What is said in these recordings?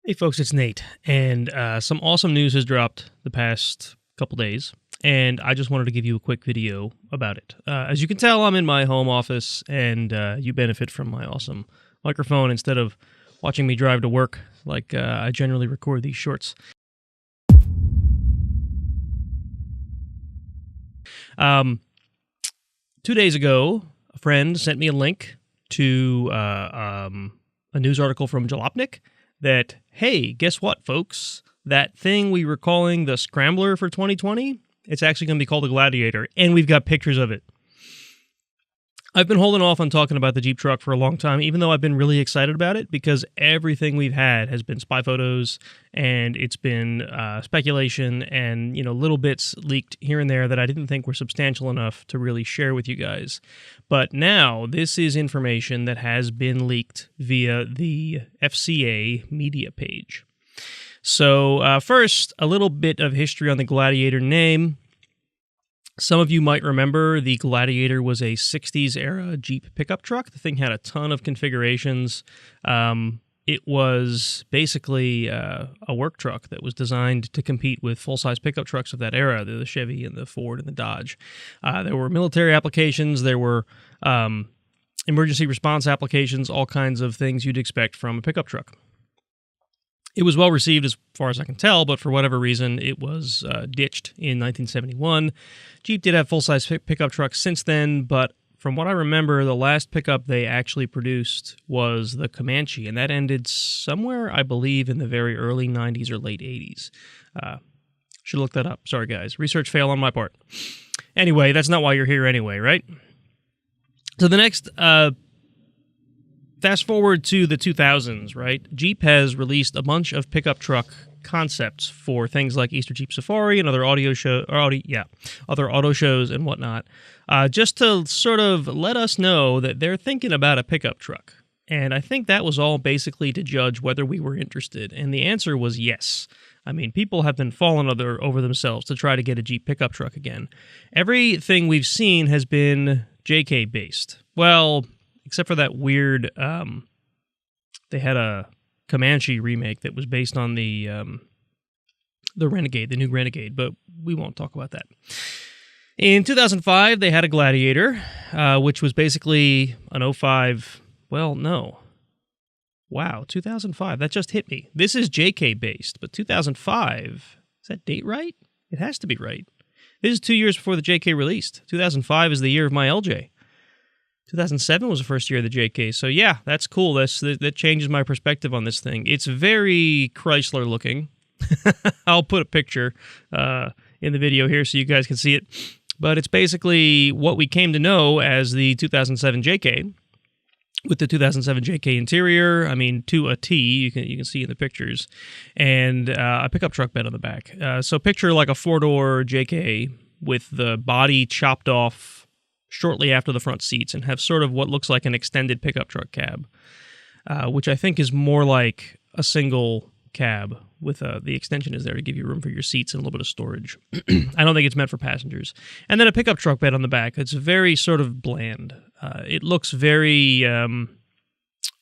Hey folks, it's Nate, and some awesome news has dropped the past couple days, and I just wanted to give you a quick video about it. As you can tell, I'm in my home office, and you benefit from my awesome microphone instead of watching me drive to work like I generally record these shorts. 2 days ago, a friend sent me a link to a news article from Jalopnik that, hey, guess what, folks? That thing we were calling the Scrambler for 2020, it's actually going to be called the Gladiator, and we've got pictures of it. I've been holding off on talking about the Jeep truck for a long time, even though I've been really excited about it, because everything we've had has been spy photos, and it's been speculation and, little bits leaked here and there that I didn't think were substantial enough to really share with you guys. But now, this is information that has been leaked via the FCA media page. So, first, a little bit of history on the Gladiator name. Some of you might remember the Gladiator was a 60s-era Jeep pickup truck. The thing had a ton of configurations. It was basically a work truck that was designed to compete with full-size pickup trucks of that era, the Chevy and the Ford and the Dodge. There were military applications. There were emergency response applications, all kinds of things you'd expect from a pickup truck. It was well received as far as I can tell, but for whatever reason, it was ditched in 1971. Jeep did have full-size pickup trucks since then, but from what I remember, the last pickup they actually produced was the Comanche, and that ended somewhere, I believe, in the very early 90s or late 80s. Should look that up. Sorry, guys. Research fail on my part. Anyway, that's not why you're here anyway, right? So the next... Fast forward to the 2000s, right? Jeep has released a bunch of pickup truck concepts for things like Easter Jeep Safari and other auto shows and whatnot, just to sort of let us know that they're thinking about a pickup truck. And I think that was all basically to judge whether we were interested. And the answer was yes. I mean, people have been falling over themselves to try to get a Jeep pickup truck again. Everything we've seen has been JK-based. Well, except for that weird, they had a Comanche remake that was based on the Renegade, the new Renegade, but we won't talk about that. In 2005, they had a Gladiator, which was basically an 05, well, no. Wow, 2005, that just hit me. This is JK-based, but 2005, is that date right? It has to be right. This is 2 years before the JK released. 2005 is the year of my LJ. 2007 was the first year of the JK, so yeah, that's cool. That changes my perspective on this thing. It's very Chrysler looking. I'll put a picture in the video here so you guys can see it. But it's basically what we came to know as the 2007 JK, with the 2007 JK interior, I mean, to a T, you can see in the pictures, and a pickup truck bed on the back. So picture like a four-door JK with the body chopped off shortly after the front seats and have sort of what looks like an extended pickup truck cab, which I think is more like a single cab with the extension is there to give you room for your seats and a little bit of storage. I don't think it's meant for passengers. And then a pickup truck bed on the back. It's very sort of bland. It looks very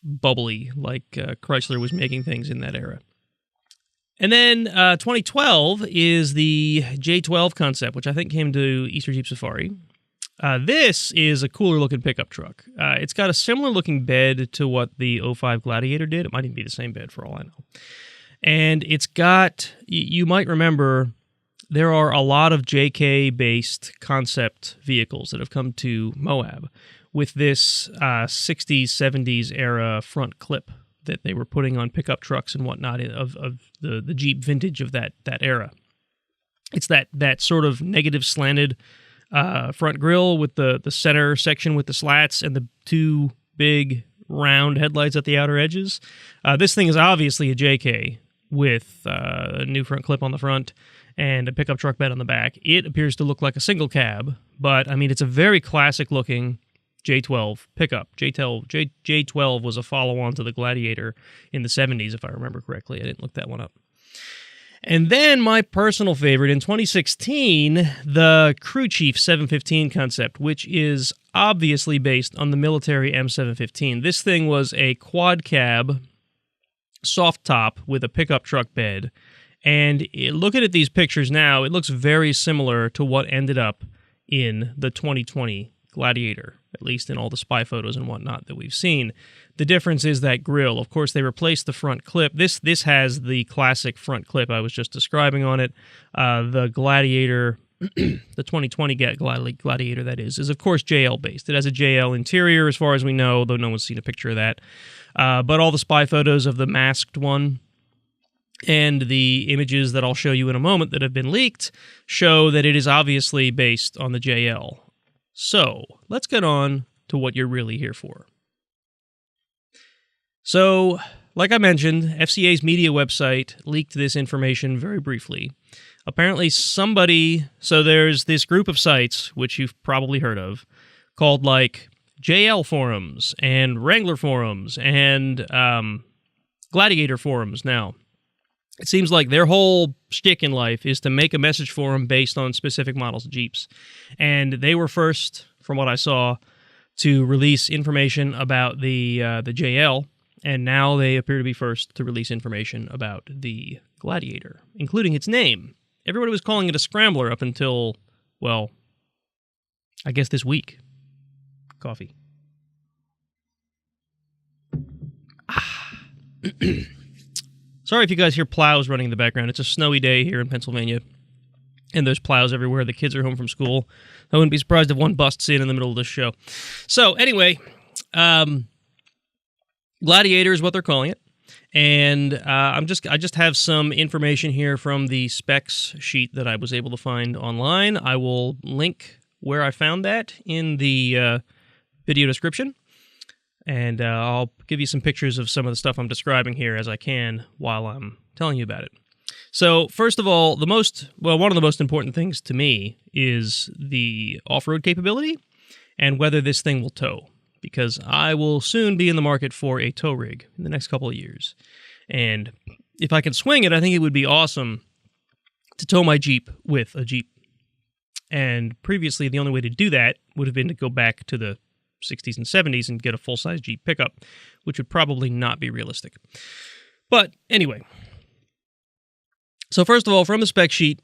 bubbly, like Chrysler was making things in that era. And then 2012 is the J12 concept, which I think came to Easter Jeep Safari. This is a cooler looking pickup truck. It's got a similar looking bed to what the 05 Gladiator did. It might even be the same bed for all I know. And it's got, you might remember, there are a lot of JK-based concept vehicles that have come to Moab with this 60s, 70s era front clip that they were putting on pickup trucks and whatnot of the Jeep vintage of that era. It's that sort of negative slanted front grille with the center section with the slats and the two big round headlights at the outer edges. This thing is obviously a JK with a new front clip on the front and a pickup truck bed on the back. It appears to look like a single cab, but I mean, it's a very classic looking J12 pickup. J12 was a follow-on to the Gladiator in the 70s, if I remember correctly. I didn't look that one up. And then my personal favorite, in 2016, the Crew Chief 715 concept, which is obviously based on the military M715. This thing was a quad cab soft top with a pickup truck bed. And looking at these pictures now, it looks very similar to what ended up in the 2020 Gladiator, at least in all the spy photos and whatnot that we've seen. The difference is that grille. Of course, they replaced the front clip. This has the classic front clip I was just describing on it. The Gladiator, the 2020 Gladiator, that is of course JL-based. It has a JL interior as far as we know, though no one's seen a picture of that. But all the spy photos of the masked one and the images that I'll show you in a moment that have been leaked show that it is obviously based on the JL. So, let's get on to what you're really here for. So, like I mentioned, FCA's media website leaked this information very briefly. Apparently so there's this group of sites, which you've probably heard of, called like JL forums and Wrangler forums and Gladiator forums now. It seems like their whole shtick in life is to make a message forum based on specific models of Jeeps. And they were first, from what I saw, to release information about the JL, and now they appear to be first to release information about the Gladiator, including its name. Everybody was calling it a Scrambler up until, well, I guess this week. Coffee. Sorry if you guys hear plows running in the background. It's a snowy day here in Pennsylvania, and there's plows everywhere. The kids are home from school. I wouldn't be surprised if one busts in the middle of this show. So anyway, Gladiator is what they're calling it, and I just have some information here from the specs sheet that I was able to find online. I will link where I found that in the video description. And I'll give you some pictures of some of the stuff I'm describing here as I can while I'm telling you about it. So, first of all, one of the most important things to me is the off-road capability and whether this thing will tow, because I will soon be in the market for a tow rig in the next couple of years. And if I can swing it, I think it would be awesome to tow my Jeep with a Jeep. And previously, the only way to do that would have been to go back to the 60s and 70s and get a full-size Jeep pickup, which would probably not be realistic. But anyway, so first of all, from the spec sheet,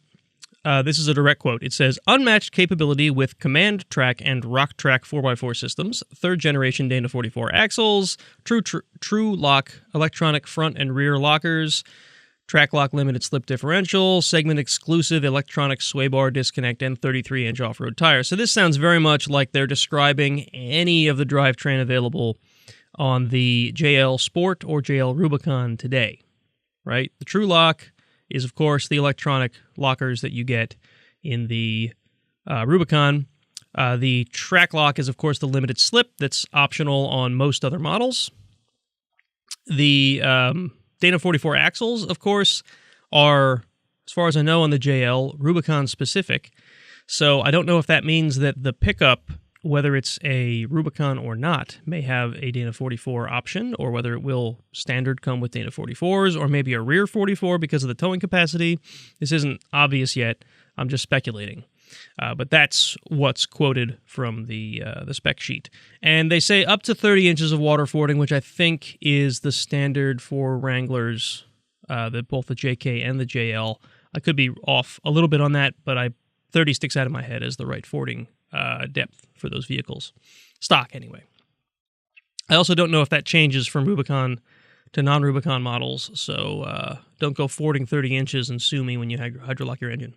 this is a direct quote. It says, unmatched capability with command track and rock track 4x4 systems, third generation Dana 44 axles, true lock electronic front and rear lockers, track lock limited slip differential, segment exclusive electronic sway bar disconnect, and 33-inch off-road tires. So this sounds very much like they're describing any of the drivetrain available on the JL Sport or JL Rubicon today, right? The True Lock is, of course, the electronic lockers that you get in the Rubicon. The track lock is, of course, the limited slip that's optional on most other models. The Dana 44 axles, of course, are, as far as I know, on the JL, Rubicon specific. So I don't know if that means that the pickup, whether it's a Rubicon or not, may have a Dana 44 option, or whether it will standard come with Dana 44s, or maybe a rear 44 because of the towing capacity. This isn't obvious yet. I'm just speculating. But that's what's quoted from the spec sheet. And they say up to 30 inches of water fording, which I think is the standard for Wranglers, both the JK and the JL. I could be off a little bit on that, but 30 sticks out of my head as the right fording depth for those vehicles. Stock, anyway. I also don't know if that changes from Rubicon to non-Rubicon models, so don't go fording 30 inches and sue me when you hydrolock your engine.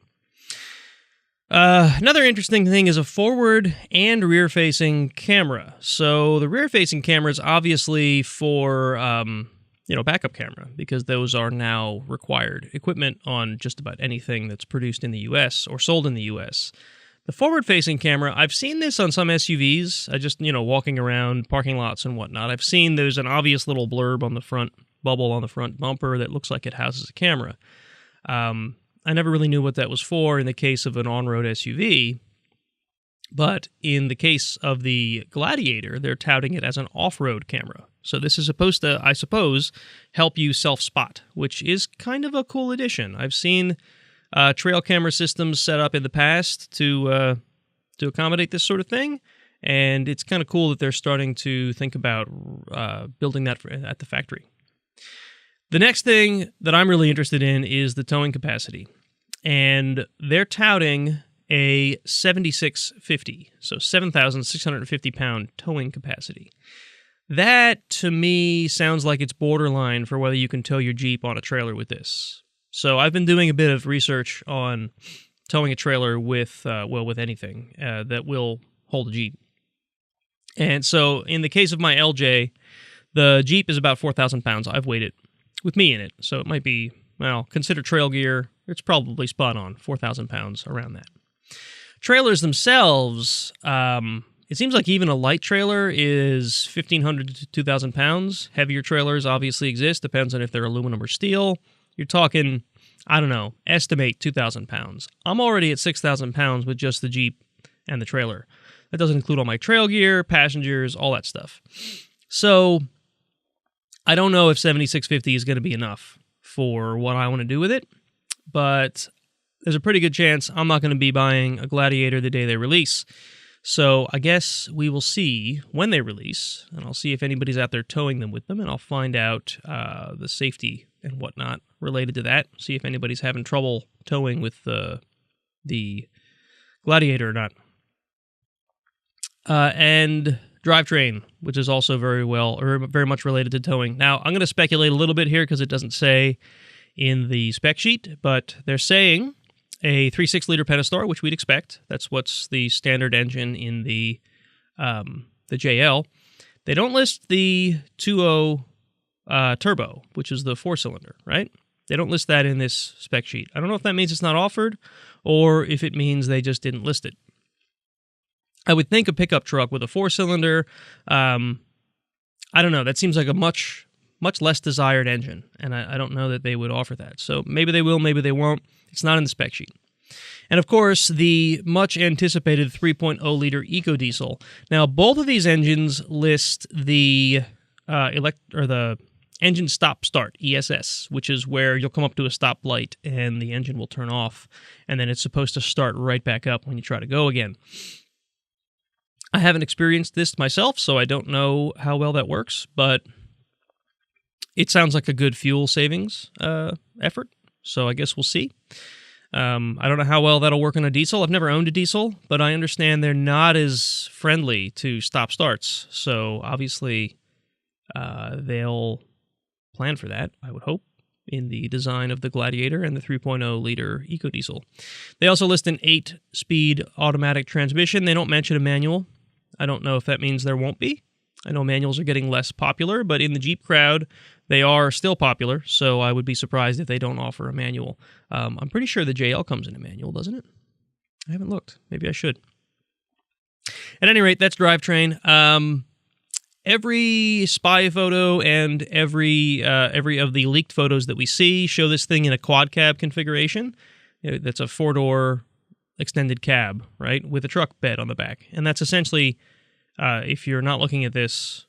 Another interesting thing is a forward and rear-facing camera. So the rear-facing camera is obviously for, backup camera, because those are now required equipment on just about anything that's produced in the U.S. or sold in the U.S. The forward-facing camera, I've seen this on some SUVs. I just, walking around parking lots and whatnot. I've seen there's an obvious little blurb on the front, bubble on the front bumper that looks like it houses a camera. I never really knew what that was for in the case of an on-road SUV, but in the case of the Gladiator, they're touting it as an off-road camera. So this is supposed to, I suppose, help you self-spot, which is kind of a cool addition. I've seen trail camera systems set up in the past to accommodate this sort of thing, and it's kind of cool that they're starting to think about building that at the factory. The next thing that I'm really interested in is the towing capacity. And they're touting a 7650, so 7,650 pound towing capacity. That, to me, sounds like it's borderline for whether you can tow your Jeep on a trailer with this. So I've been doing a bit of research on towing a trailer with anything that will hold a Jeep. And so in the case of my LJ, the Jeep is about 4,000 pounds. I've weighed it with me in it, so it might be, well, consider trail gear. It's probably spot on, 4,000 pounds, around that. Trailers themselves, it seems like even a light trailer is 1,500 to 2,000 pounds. Heavier trailers obviously exist, depends on if they're aluminum or steel. You're talking, I don't know, estimate 2,000 pounds. I'm already at 6,000 pounds with just the Jeep and the trailer. That doesn't include all my trail gear, passengers, all that stuff. So I don't know if 7650 is going to be enough for what I want to do with it, but there's a pretty good chance I'm not going to be buying a Gladiator the day they release. So I guess we will see when they release, and I'll see if anybody's out there towing them with them, and I'll find out the safety and whatnot related to that, see if anybody's having trouble towing with the Gladiator or not. And drivetrain, which is also very much related to towing. Now, I'm going to speculate a little bit here because it doesn't say in the spec sheet, but they're saying a 3.6-liter Pentastar, which we'd expect. That's what's the standard engine in the JL. They don't list the 2.0 turbo, which is the 4-cylinder, right? They don't list that in this spec sheet. I don't know if that means it's not offered or if it means they just didn't list it. I would think a pickup truck with a 4-cylinder, I don't know, that seems like a much less desired engine, and I don't know that they would offer that. So maybe they will, maybe they won't. It's not in the spec sheet. And of course, the much-anticipated 3.0-liter EcoDiesel. Now, both of these engines list the the engine stop-start, ESS, which is where you'll come up to a stoplight and the engine will turn off, and then it's supposed to start right back up when you try to go again. I haven't experienced this myself, so I don't know how well that works, but it sounds like a good fuel savings effort, so I guess we'll see. I don't know how well that'll work on a diesel. I've never owned a diesel, but I understand they're not as friendly to stop-starts, so obviously they'll plan for that, I would hope, in the design of the Gladiator and the 3.0-liter EcoDiesel. They also list an 8-speed automatic transmission. They don't mention a manual. I don't know if that means there won't be. I know manuals are getting less popular, but in the Jeep crowd, they are still popular, so I would be surprised if they don't offer a manual. I'm pretty sure the JL comes in a manual, doesn't it? I haven't looked. Maybe I should. At any rate, that's drivetrain. Every spy photo and every of the leaked photos that we see show this thing in a quad cab configuration. That's a 4-door extended cab, right, with a truck bed on the back. And that's essentially, if you're not looking at this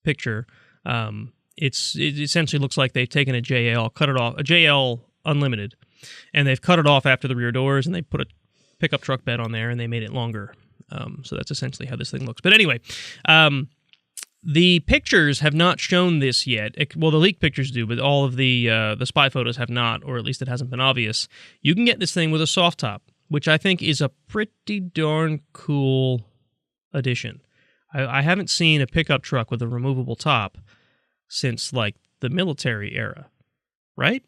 picture, it essentially looks like they've taken a JL, cut it off, a JL Unlimited, and they've cut it off after the rear doors, and they put a pickup truck bed on there, and they made it longer. So that's essentially how this thing looks. But anyway, the pictures have not shown this yet. Well, the leaked pictures do, but all of the spy photos have not, or at least it hasn't been obvious. You can get this thing with a soft top, which I think is a pretty darn cool addition. I haven't seen a pickup truck with a removable top since, like, the military era, right?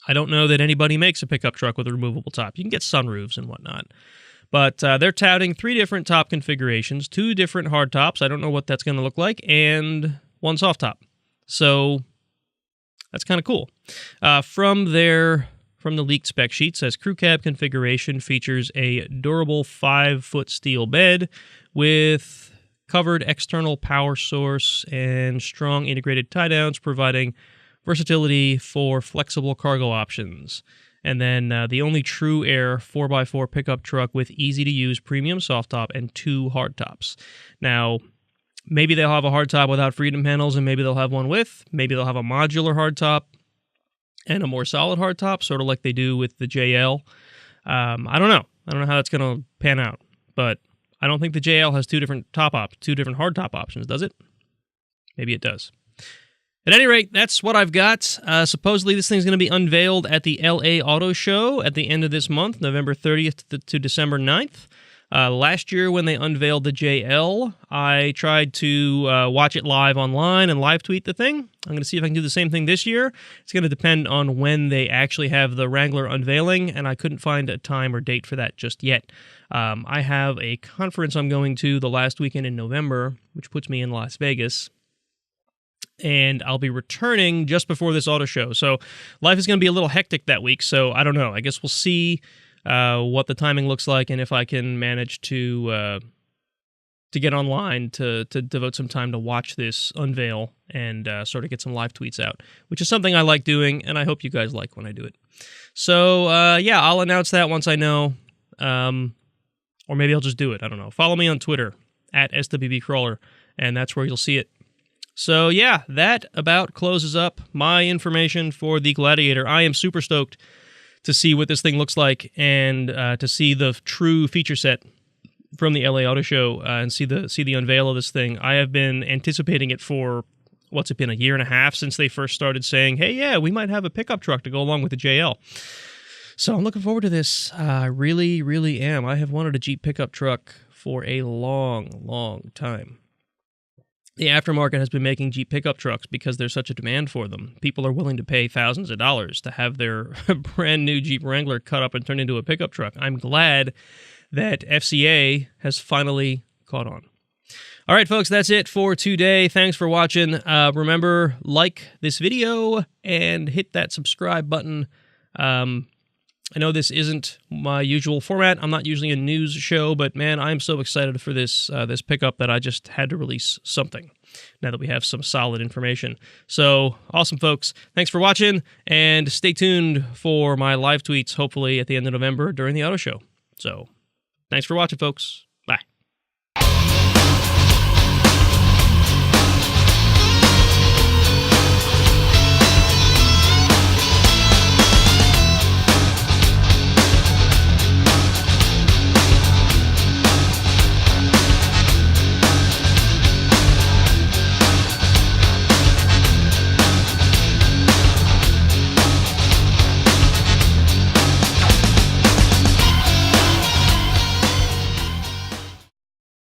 I don't know that anybody makes a pickup truck with a removable top. You can get sunroofs and whatnot. But they're touting 3 different top configurations, 2 different hard tops. I don't know what that's going to look like, and 1 soft top. So that's kind of cool. From the leaked spec sheet, says crew cab configuration features a durable 5-foot steel bed with covered external power source and strong integrated tie-downs, providing versatility for flexible cargo options. And then the only true air 4x4 pickup truck with easy-to-use premium soft top and 2 hard tops. Now, maybe they'll have a hard top without freedom panels, and maybe they'll have one with. Maybe they'll have a modular hard top and a more solid hard top, sort of like they do with the JL. I don't know. I don't know how that's going to pan out, but I don't think the JL has 2 different hard top options, does it? Maybe it does. At any rate, that's what I've got. Supposedly, this thing's going to be unveiled at the LA Auto Show at the end of this month, November 30th to December 9th. Last year, when they unveiled the JL, I tried to watch it live online and live tweet the thing. I'm going to see if I can do the same thing this year. It's going to depend on when they actually have the Wrangler unveiling, and I couldn't find a time or date for that just yet. I have a conference I'm going to the last weekend in November, which puts me in Las Vegas, and I'll be returning just before this auto show. So life is going to be a little hectic that week, so I don't know. I guess we'll see what the timing looks like, and if I can manage to get online to devote some time to watch this unveil and sort of get some live tweets out, which is something I like doing, and I hope you guys like when I do it. So, yeah, I'll announce that once I know, or maybe I'll just do it. I don't know. Follow me on Twitter, at SWBCrawler, and that's where you'll see it. So, yeah, that about closes up my information for the Gladiator. I am super stoked to see what this thing looks like and to see the true feature set from the LA Auto Show and see the unveil of this thing. I have been anticipating it for, what's it been, a year and a half since they first started saying, hey, yeah, we might have a pickup truck to go along with the JL. So I'm looking forward to this. I really, really am. I have wanted a Jeep pickup truck for a long, long time. The aftermarket has been making Jeep pickup trucks because there's such a demand for them. People are willing to pay thousands of dollars to have their brand new Jeep Wrangler cut up and turned into a pickup truck. I'm glad that FCA has finally caught on. All right, folks, that's it for today. Thanks for watching. Remember, like this video and hit that subscribe button. I know this isn't my usual format. I'm not usually a news show, but man, I'm so excited for this pickup that I just had to release something now that we have some solid information. So awesome, folks. Thanks for watching, and stay tuned for my live tweets, hopefully at the end of November during the auto show. So thanks for watching, folks.